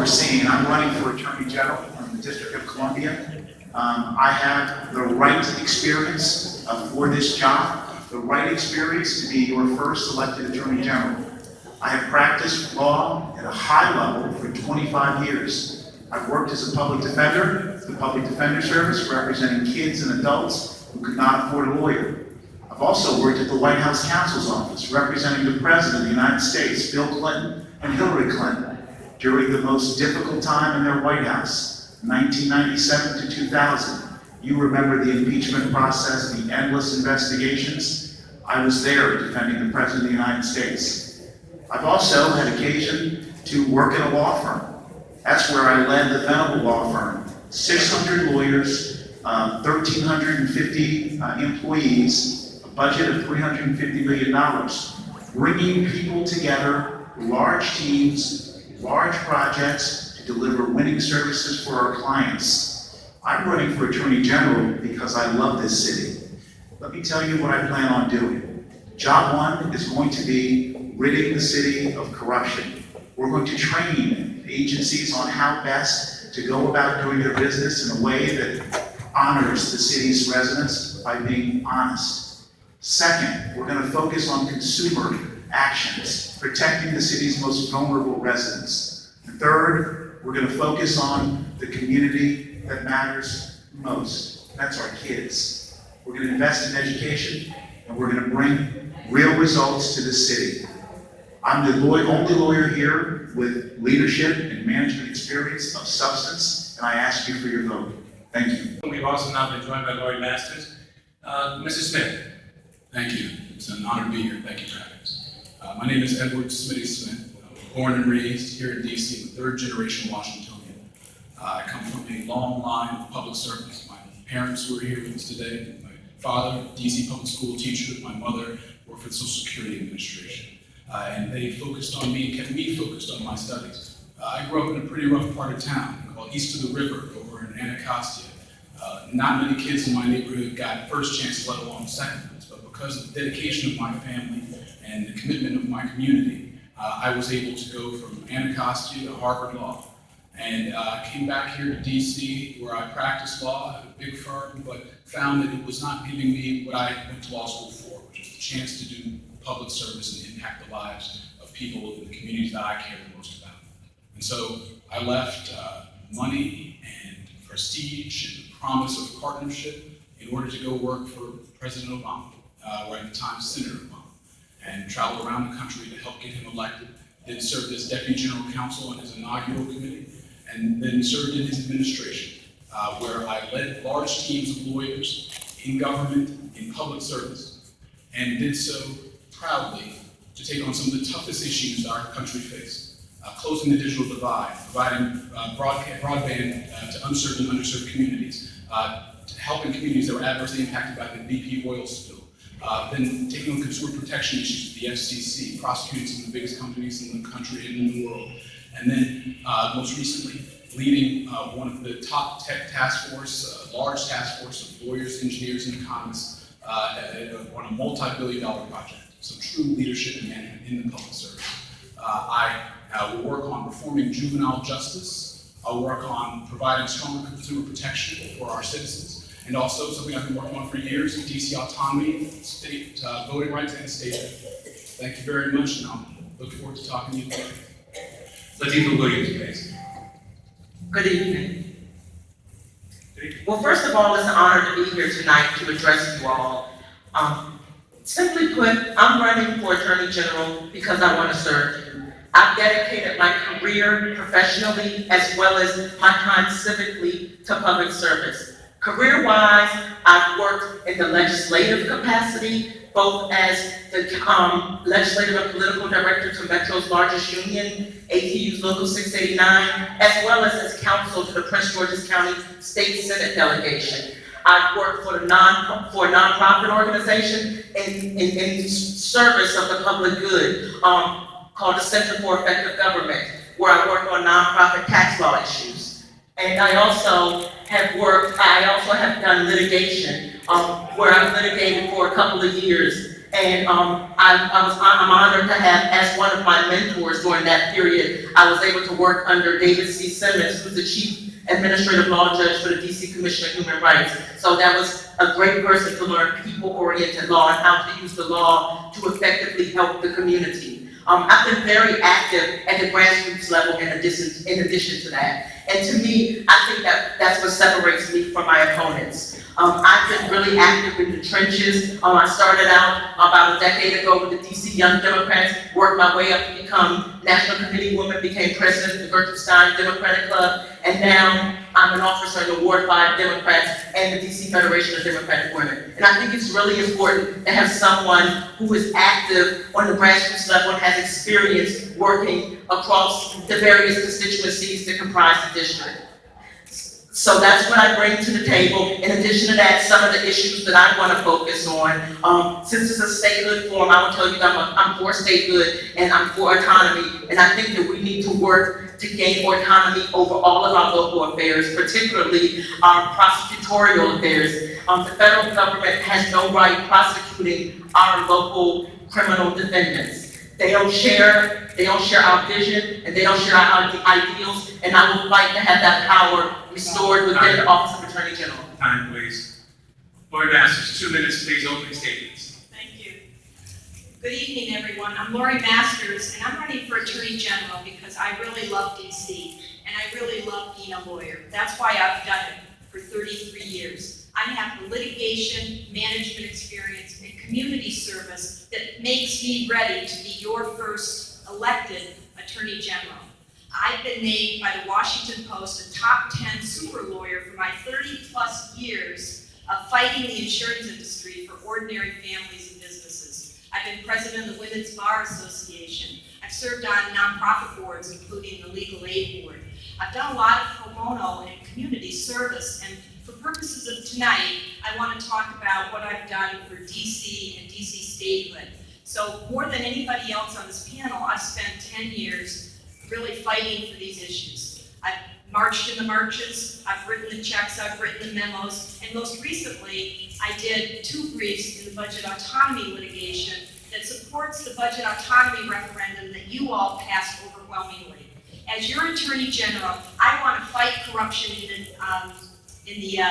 seeing. I'm running for Attorney General from the District of Columbia. I have the right experience for this job, the right experience to be your first elected Attorney General. I have practiced law at a high level for 25 years. I've worked as a public defender, the Public Defender Service, representing kids and adults who could not afford a lawyer. I've also worked at the White House Counsel's Office, representing the President of the United States, Bill Clinton and Hillary Clinton, during the most difficult time in their White House, 1997 to 2000. You remember the impeachment process, the endless investigations. I was there defending the President of the United States. I've also had occasion to work in a law firm. That's where I led the Venable Law Firm. 600 lawyers, 1,350 employees, a budget of $350 million, bringing people together, large teams, large projects to deliver winning services for our clients. I'm running for Attorney General because I love this city. Let me tell you what I plan on doing. Job one is going to be ridding the city of corruption. We're going to train agencies on how best to go about doing their business in a way that honors the city's residents by being honest. Second, we're going to focus on consumer actions, protecting the city's most vulnerable residents. And third, we're going to focus on the community that matters most. That's our kids. We're going to invest in education, and we're going to bring real results to the city. I'm the only lawyer here with leadership and management experience of substance, and I ask you for your vote. Thank you. We've also now been joined by Laurie Masters. Mr. Smith. Thank you. It's an honor to be here. Thank you for having us. My name is Edward Smitty Smith. I was born and raised here in D.C. I'm a third-generation Washingtonian. I come from a long line of public service. My parents were here with us today. My father, D.C. public school teacher. My mother worked for the Social Security Administration. And they focused on me and kept me focused on my studies. I grew up in a pretty rough part of town called East of the River over in Anacostia. Not many kids in my neighborhood got first chances, let alone second ones, but because of the dedication of my family and the commitment of my community, I was able to go from Anacostia to Harvard Law. And came back here to DC where I practiced law at a big firm, but found that it was not giving me what I went to law school for, which was the chance to do public service and impact the lives of people in the communities that I care the most about. And so I left money and prestige and the promise of partnership in order to go work for President Obama, or at the time Senator Obama, and traveled around the country to help get him elected, then served as Deputy General Counsel on his inaugural committee, and then served in his administration, where I led large teams of lawyers in government, in public service, and did so proudly to take on some of the toughest issues our country faced. Closing the digital divide, providing broadband to unserved and underserved communities, helping communities that were adversely impacted by the BP oil spill, then taking on consumer protection issues with the FCC, prosecuting some of the biggest companies in the country and in the world, and then most recently leading one of the top tech task force, large task force of lawyers, engineers, and economists on a multi-billion-dollar project. Some true leadership and management in the public service. I will work on reforming juvenile justice. I'll work on providing stronger consumer protection for our citizens, and also something I've been working on for years, DC autonomy, state voting rights, and statehood. Thank you very much, and I'll look forward to talking to you later. Latifah Williams, please. Good evening. Well, first of all, it's an honor to be here tonight to address you all. Simply put, I'm running for Attorney General because I want to serve you. I've dedicated my career professionally as well as my time civically to public service. Career-wise, I've worked in the legislative capacity, both as the legislative and political director to Metro's largest union, ATU's Local 689, as well as counsel to the Prince George's County State Senate delegation. I've worked for a nonprofit organization in service of the public good called the Center for Effective Government, where I work on nonprofit tax law issues. And I also have done litigation, where I've litigated for a couple of years And I'm honored to have, as one of my mentors during that period, I was able to work under David C. Simmons, who's the Chief Administrative Law Judge for the DC Commission of Human Rights. So that was a great person to learn people-oriented law and how to use the law to effectively help the community. I've been very active at the grassroots level in addition to that. And to me, I think that's what separates me from my opponents. I've been really active in the trenches. I started out about a decade ago with the DC Young Democrats, worked my way up to become National Committee Woman, became president of the Gertrude Stein Democratic Club, and now I'm an officer in the Ward 5 Democrats and the DC Federation of Democratic Women. And I think it's really important to have someone who is active on the grassroots level and has experience working across the various constituencies that comprise the district. So that's what I bring to the table. In addition to that, some of the issues that I want to focus on. Since it's a statehood forum, I will tell you that I'm for statehood and I'm for autonomy. And I think that we need to work to gain more autonomy over all of our local affairs, particularly our prosecutorial affairs. The federal government has no right prosecuting our local criminal defendants. They don't share our vision, and they don't share our ideals, and I will fight to have that power restored within the Office of Attorney General. Time, please. Lori Masters, 2 minutes, please, opening statements. Thank you. Good evening, everyone. I'm Lori Masters, and I'm running for Attorney General because I really love DC, and I really love being a lawyer. That's why I've done it for 33 years. I have the litigation, management experience, and community service that makes me ready to be your first elected Attorney General. I've been named by the Washington Post a top 10 super lawyer for my 30+ years of fighting the insurance industry for ordinary families and businesses. I've been president of the Women's Bar Association. I've served on nonprofit boards, including the Legal Aid Board. I've done a lot of pro bono and community service, and for purposes of tonight, I want to talk about what I've done for DC and DC statehood. So more than anybody else on this panel, I've spent 10 years really fighting for these issues. I've marched in the marches, I've written the checks, I've written the memos, and most recently, I did 2 briefs in the budget autonomy litigation that supports the budget autonomy referendum that you all passed overwhelmingly. As your Attorney General, I want to fight corruption in the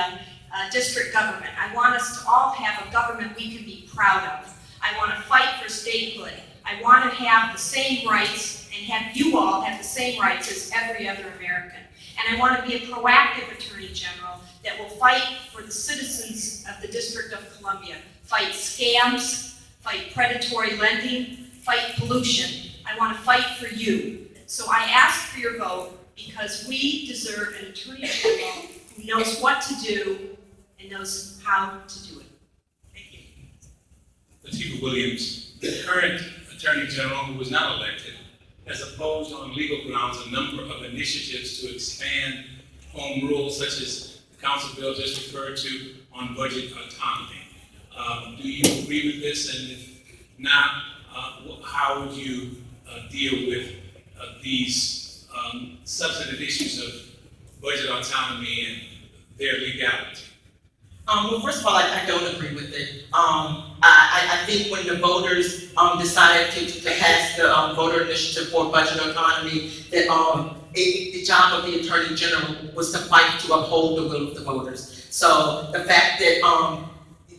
district government. I want us to all have a government we can be proud of. I want to fight for statehood. I want to have the same rights and have you all have the same rights as every other American. And I want to be a proactive Attorney General that will fight for the citizens of the District of Columbia, fight scams, fight predatory lending, fight pollution. I want to fight for you. So I ask for your vote because we deserve an Attorney General who knows what to do and knows how to do it. Thank you. Latifah Williams, the current Attorney General, who was not elected, has opposed on legal grounds a number of initiatives to expand home rule, such as the council bill just referred to on budget autonomy. Do you agree with this? And if not, how would you deal with these substantive issues of budget autonomy and their legality? Well, first of all, I don't agree with it. I think when the voters decided to pass the voter initiative for budget autonomy, that the job of the Attorney General was to fight to uphold the will of the voters. So the fact that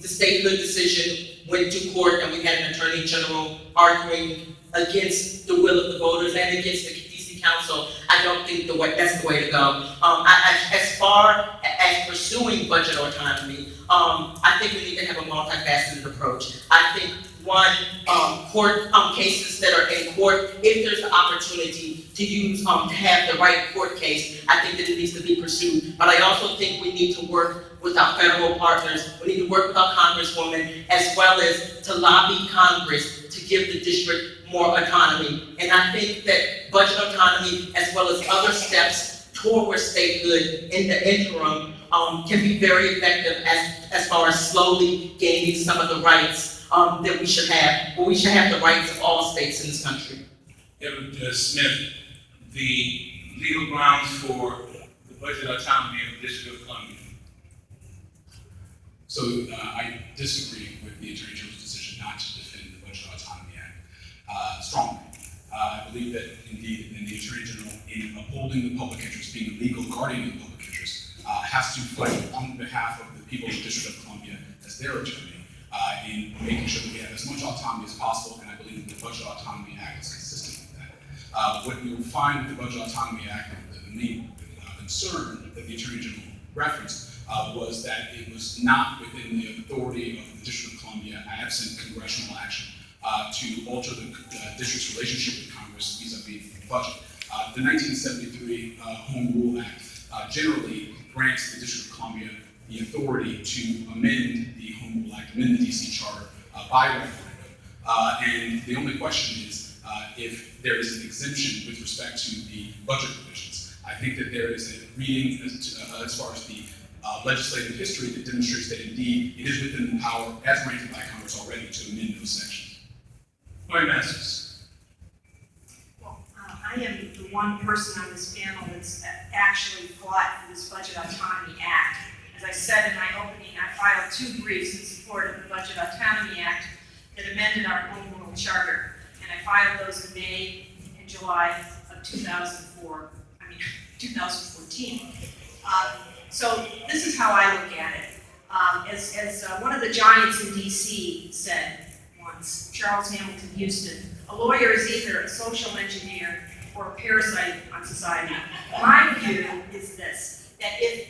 the statehood decision went to court and we had an Attorney General arguing against the will of the voters and against the DC Council, I don't think that's the way to go. As far as pursuing budget autonomy, I think we need to have a multifaceted approach. I think one, court cases that are in court, if there's the opportunity to use, to have the right court case, I think that it needs to be pursued. But I also think we need to work with our federal partners. We need to work with our congresswomen, as well as to lobby Congress to give the district more autonomy. And I think that budget autonomy, as well as other steps toward statehood in the interim, can be very effective as far as slowly gaining some of the rights that we should have. Well, we should have the rights of all states in this country. Edward Smith, the legal grounds for the budget autonomy of the District of Columbia. So I disagree with the Attorney General's decision not to defend the Budget Autonomy Act strongly. I believe that indeed, in the Attorney General, in upholding the public interest, being a legal guardian of the public interest, has to fight on behalf of the people of the District of Columbia as their attorney in making sure that we have as much autonomy as possible, and I believe that the Budget Autonomy Act is consistent with that. What you will find with the Budget Autonomy Act, the main concern that the Attorney General referenced was that it was not within the authority of the District of Columbia, absent congressional action, to alter the district's relationship with Congress vis-a-vis the budget. The 1973 Home Rule Act generally grants the District of Columbia the authority to amend the Home Rule Act, amend the DC Charter by referendum. And the only question is if there is an exemption with respect to the budget provisions. I think that there is a reading as far as the legislative history that demonstrates that indeed it is within the power, as granted by Congress already, to amend those sections. Lori Masters. Well, I am the one person on this panel that's actually fought for this Budget Autonomy Act. As I said in my opening, I filed 2 briefs in support of the Budget Autonomy Act that amended our Home Rule Charter, and I filed those in May and July of 2014. So this is how I look at it. As one of the giants in DC said once, Charles Hamilton Houston, a lawyer is either a social engineer or a parasite on society. My view is this, that if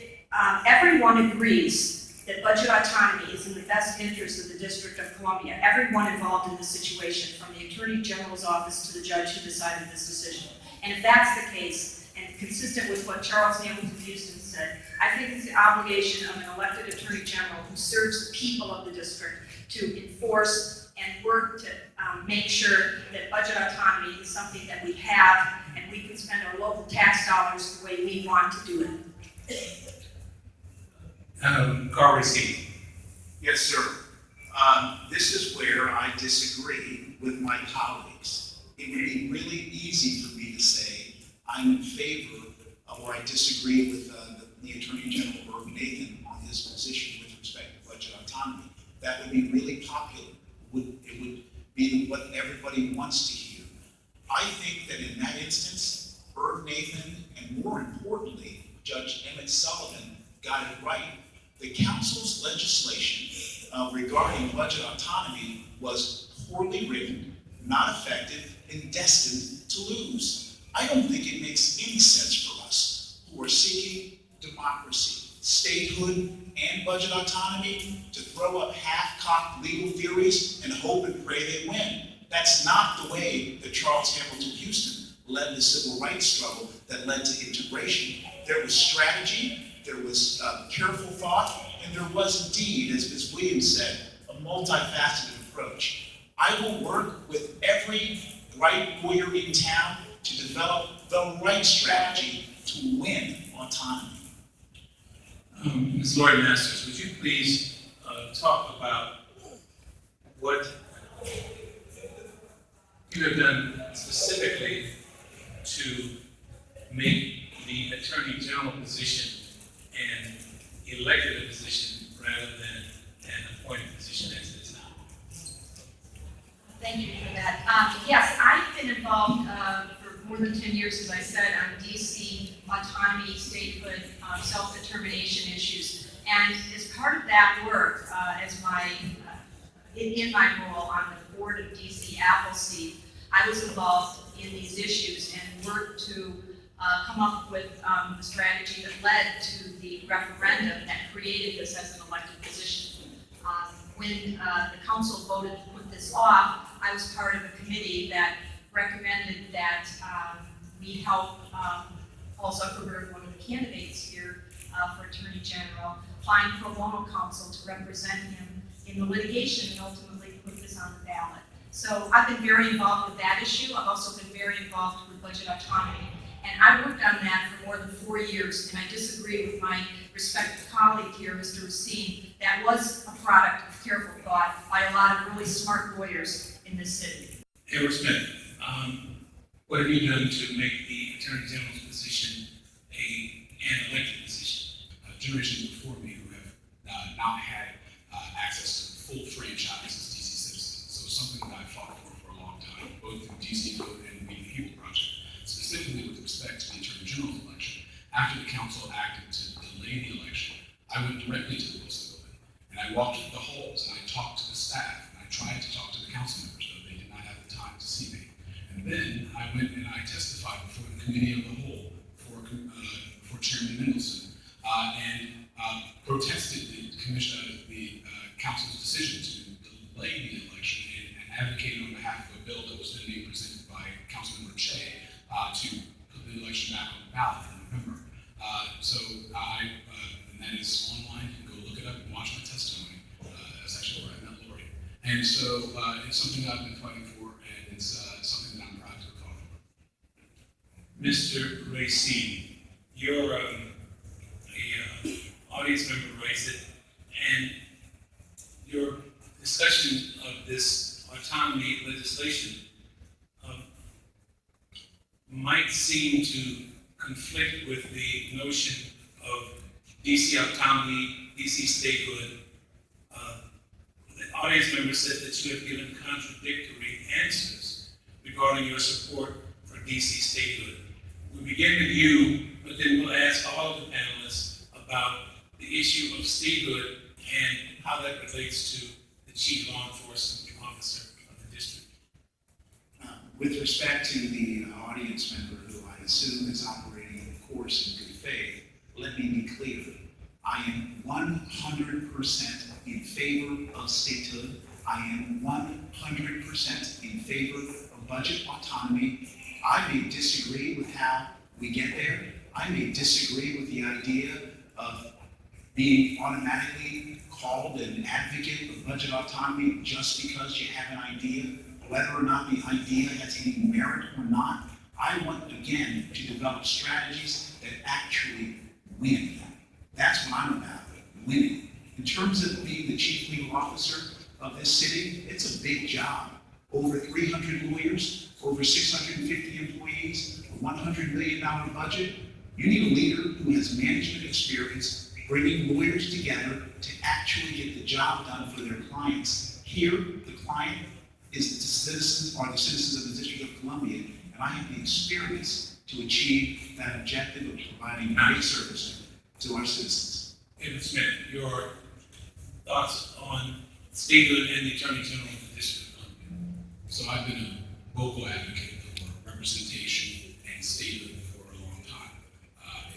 everyone agrees that budget autonomy is in the best interest of the District of Columbia, everyone involved in this situation, from the Attorney General's office to the judge who decided this decision. And if that's the case, and consistent with what Charles Hamilton Houston said, I think it's the obligation of an elected Attorney General who serves the people of the district to enforce and work to make sure that budget autonomy is something that we have and we can spend our local tax dollars the way we want to do it. Carl Racine. Yes, sir. This is where I disagree with my colleagues. It would be really easy for me to say I'm in favor of, or I disagree with the Attorney General, Irv Nathan, on his position with respect to budget autonomy. That would be really popular. It would be what everybody wants to hear. I think that in that instance, Irv Nathan, and more importantly, Judge Emmett Sullivan, got it right. The council's legislation regarding budget autonomy was poorly written, not effective, and destined to lose. I don't think it makes any sense for us who are seeking democracy, statehood, and budget autonomy to throw up half-cocked legal theories and hope and pray they win. That's not the way that Charles Hamilton Houston led the civil rights struggle that led to integration. There was strategy, there was careful thought, and there was indeed, as Ms. Williams said, a multifaceted approach. I will work with every right lawyer in town to develop the right strategy to win autonomy. Ms. Lori Masters, would you please talk about what you have done specifically to make the Attorney General position an elected position rather than an appointed position as it is now? Thank you for that. Yes, I've been involved for more than 10 years, as I said, on DC autonomy, statehood, self-determination issues. And as part of that work, in my role on the board of DC Appleseed, I was involved in these issues and worked to come up with a strategy that led to the referendum that created this as an elected position. When the council voted to put this off, I was part of a committee that recommended that we help Paul Zuckerberg, one of the candidates here for Attorney General, find pro bono counsel to represent him in the litigation and ultimately put this on the ballot. So I've been very involved with that issue. I've also been very involved with budget autonomy. And I worked on that for more than 4 years, and I disagree with my respected colleague here, Mr. Racine. That was a product of careful thought by a lot of really smart lawyers in this city. Edward Smith, what have you done to make the Attorney General's position an elected position? Generations before me who have not had access to full franchise as DC citizens after the council acted to delay the election, I went directly to the Wilson building, and I walked the halls, and I talked to the staff, and I tried to talk to the council members, though they did not have the time to see me. And then I went and I testified before the committee of the whole for Chairman Mendelson, and protested the council's decision to delay the election and advocated on behalf of a bill that was then being presented by Councilmember Che to put the election back on the ballot in November. And that is online. You can go look it up and watch my testimony. That's actually where I met Lori. And so it's something that I've been fighting for, and it's something that I'm proud to have fought for. Mr. Racine, you're audience member raised it, and your discussion of this autonomy legislation might seem to conflict with the notion of DC autonomy, DC statehood. The audience member said that you have given contradictory answers regarding your support for DC statehood. We'll begin with you, but then we'll ask all of the panelists about the issue of statehood and how that relates to the chief law enforcement officer of the district. With respect to the audience member who I assume is operating, of course, in good faith, let me be clear. I am 100% in favor of statehood. I am 100% in favor of budget autonomy. I may disagree with how we get there. I may disagree with the idea of being automatically called an advocate of budget autonomy just because you have an idea, whether or not the idea has any merit or not. I want, again, to develop strategies that actually win. That's what I'm about, winning. In terms of being the chief legal officer of this city, it's a big job. Over 300 lawyers, over 650 employees, a $100 million budget. You need a leader who has management experience, bringing lawyers together to actually get the job done for their clients. Here, the client is the citizens of the District of Columbia, and I have the experience to achieve that objective of providing great service to our citizens. David Smith, your thoughts on statehood and the Attorney General of the District of Columbia. So I've been a vocal advocate for representation and statehood for a long time.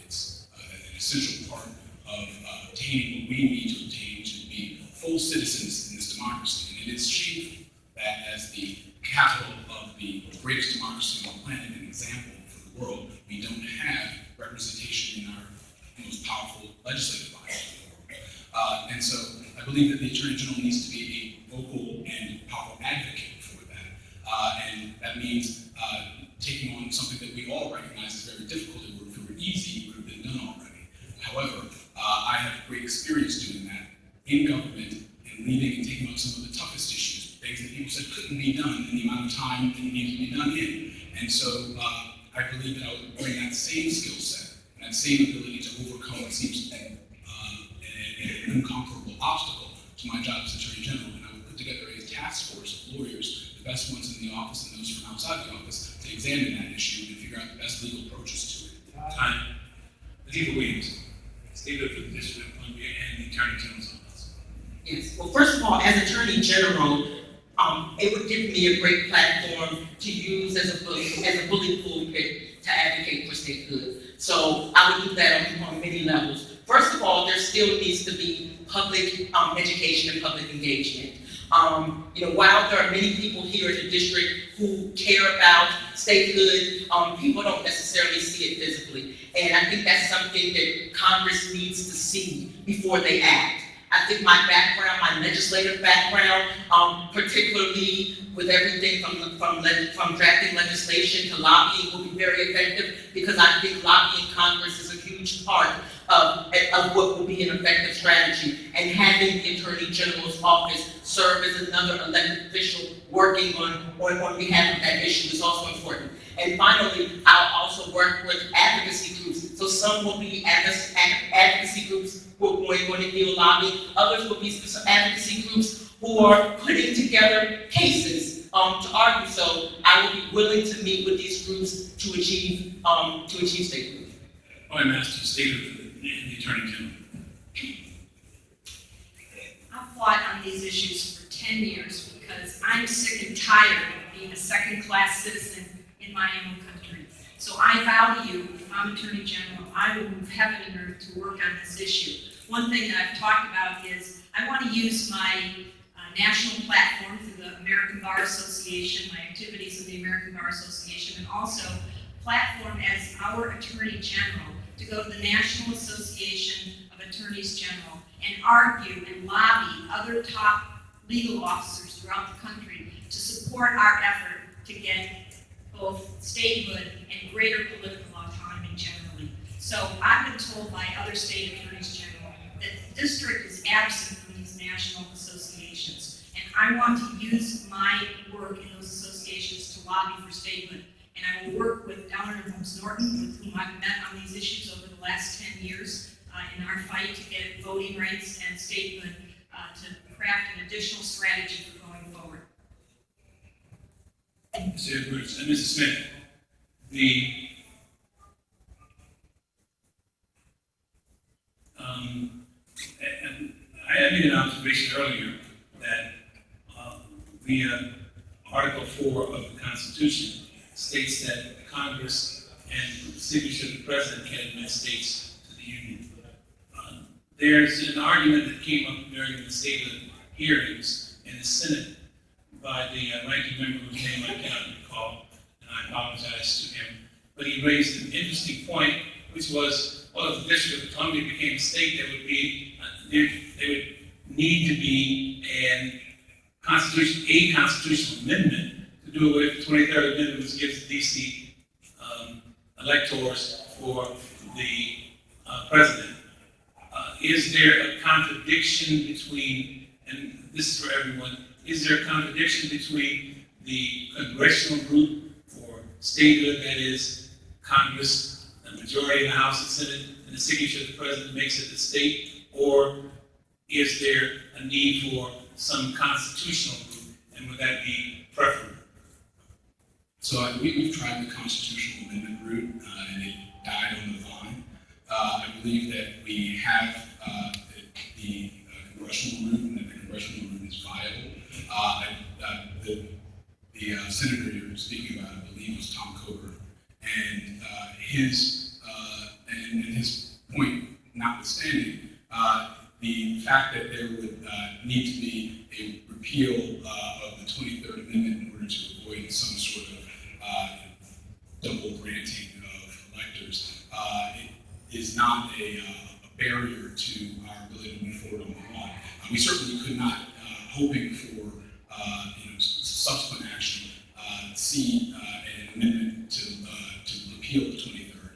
It's an essential part of obtaining what we need to obtain to be full citizens in this democracy. And it is shameful that as the capital of the greatest democracy on the planet, an example for the world, we don't have representation in our most powerful legislative body. And so I believe that the Attorney General needs to be a vocal and powerful advocate for that. And that means taking on something that we all recognize is very difficult. If it were easy, it would have been done already. However, I have great experience doing that in government and leading and taking on some of the toughest issues, things that people said couldn't be done in the amount of time that needed to be done in. And so I believe that I would bring that same skill set, and that same ability to overcome what seems to be an unconquerable obstacle to my job as Attorney General. And I would put together a task force of lawyers, the best ones in the office and those from outside the office, to examine that issue and figure out the best legal approaches to it. Time. Latifa Williams, statehood for the District of Columbia and the Attorney General's office. Yes, well, first of all, as Attorney General, it would give me a great platform to use as a bully pulpit to advocate for statehood. So I would do that on many levels. First of all, there still needs to be public education and public engagement. While there are many people here in the district who care about statehood, people don't necessarily see it visibly. And I think that's something that Congress needs to see before they act. I think my background, my legislative background, particularly with everything from drafting legislation to lobbying, will be very effective, because I think lobbying Congress is a huge part of what will be an effective strategy. And having the Attorney General's office serve as another elected official working on behalf of that issue is also important. And finally, I'll also work with advocacy groups. So some will be advocacy groups who are going to deal lobbying. Others will be some advocacy groups who are putting together cases to argue. So I will be willing to meet with these groups to achieve statehood. Lori Masters, Statehood, and the Attorney General. I've fought on these issues for 10 years because I'm sick and tired of being a second-class citizen in my own country. So I vow to you, if I'm Attorney General, I will move heaven and earth to work on this issue. One thing that I've talked about is I want to use my national platform through the American Bar Association, my activities of the American Bar Association, and also platform as our Attorney General to go to the National Association of Attorneys General and argue and lobby other top legal officers throughout the country to support our effort to get both statehood and greater political autonomy generally. So I've been told by other state attorneys general that the district is absent from these national associations. And I want to use my work in those associations to lobby for statehood. And I will work with Eleanor Holmes Norton, with whom I've met on these issues over the last 10 years in our fight to get voting rights and statehood to craft an additional strategy for going forward. Mr. Edwards and Mrs. Smith, and I made an observation earlier that via Article 4 of the Constitution states that Congress and the signature of the President can admit states to the Union. There's an argument that came up during the statehood hearings in the Senate by the ranking member whose name I cannot recall, and I apologize to him. But he raised an interesting point, which was, well, if the District of Columbia became a state, there would be, there would need to be a constitutional amendment to do away with the 23rd Amendment, which gives DC electors for the president. Is there a contradiction between, and this is for everyone, is there a contradiction between the congressional group for statehood, that is Congress, the majority in the House and Senate, and the signature of the President makes it the state, or is there a need for some constitutional group, and would that be preferable? So we've tried the constitutional amendment route, and it died on the vine. I believe that we have the congressional route, and that the congressional route is viable. The senator you're speaking about, I believe, was Tom Coburn, and his point notwithstanding, the fact that there would need to be a repeal of the 23rd Amendment in order to avoid some sort of double granting of electors is not a barrier to our ability to move forward on the law. We certainly could not, hoping for subsequent action, see an amendment to repeal the 23rd,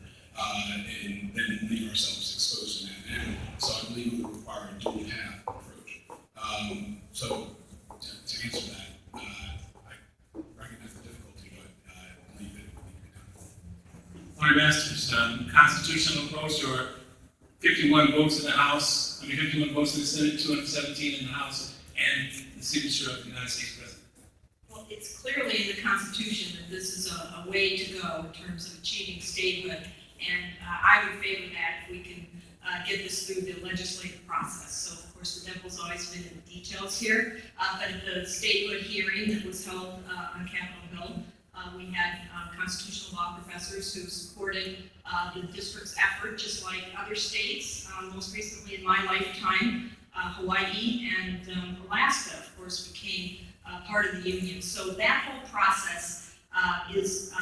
and then leave ourselves exposed to that now. So I believe it would require a dual path approach. So to answer that, I recognize the difficulty, but I believe that it would need to be done. Lori Masters, constitutional approach, or 51 votes in the House, 51 votes in the Senate, 217 in the House, and the signature of the United States President? Well, it's clearly in the Constitution that this is a way to go in terms of achieving statehood, and I would favor that if we can get this through the legislative process. So, of course, the devil's always been in the details here, but at the statehood hearing that was held on Capitol Hill, we had constitutional law professors who supported the district's effort, just like other states. Most recently in my lifetime, Hawaii and Alaska, of course, became part of the union. So that whole process is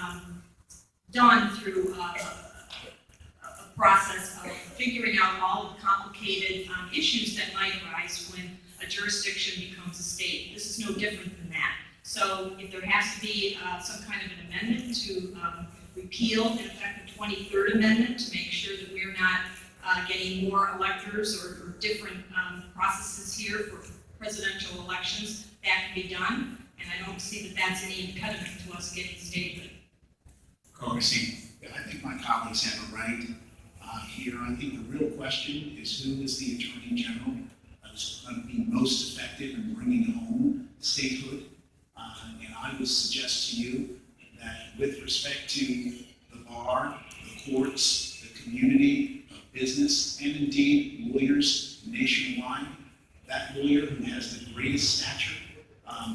done through a process of figuring out all of the complicated issues that might arise when a jurisdiction becomes a state. This is no different than that. So if there has to be some kind of an amendment to repeal, in effect, the 23rd Amendment to make sure that we're not getting more electors or different processes here for presidential elections, that can be done. And I don't see that that's any impediment to us getting statehood. Yeah, I think my colleagues have it right here. I think the real question is, who is the Attorney General who's going to be most effective in bringing home statehood? And I would suggest to you that with respect to the bar, the courts, the community of business and indeed lawyers nationwide. That lawyer who has the greatest stature,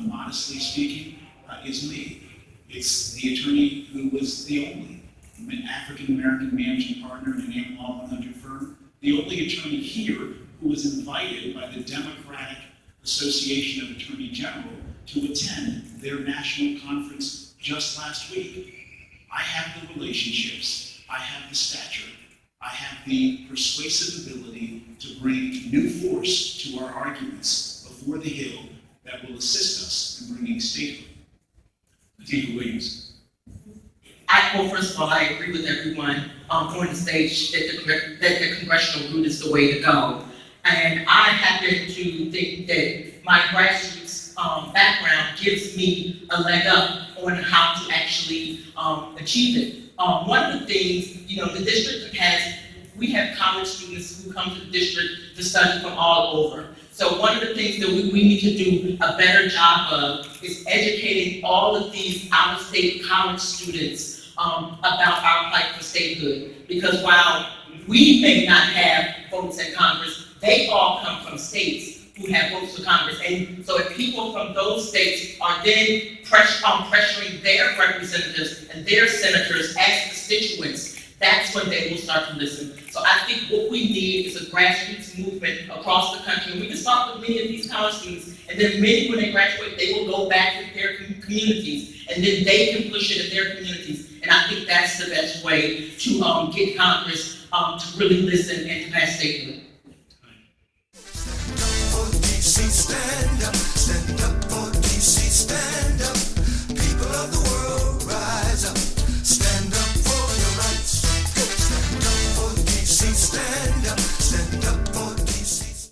modestly speaking, is me. It's the attorney who was the only African-American managing partner in an Am Law 100 firm, the only attorney here who was invited by the Democratic Association of Attorney General to attend their national conference just last week. I have the relationships, I have the stature, I have the persuasive ability to bring new force to our arguments before the Hill that will assist us in bringing statehood. Latifah Williams. Well, first of all, I agree with everyone on the stage that the congressional route is the way to go. And I happen to think that my grassroots background gives me a leg up on how to actually achieve it. One of the things, the district we have college students who come to the district to study from all over. So one of the things that we need to do a better job of is educating all of these out-of-state college students about our plight for statehood. Because while we may not have votes in Congress, they all come from states who have votes for Congress. And so if people from those states are then pressuring their representatives and their senators as constituents, that's when they will start to listen. So I think what we need is a grassroots movement across the country. And we can start with many of these college students, and then many, when they graduate, they will go back to their communities, and then they can push it in their communities. And I think that's the best way to get Congress to really listen and to pass statehood.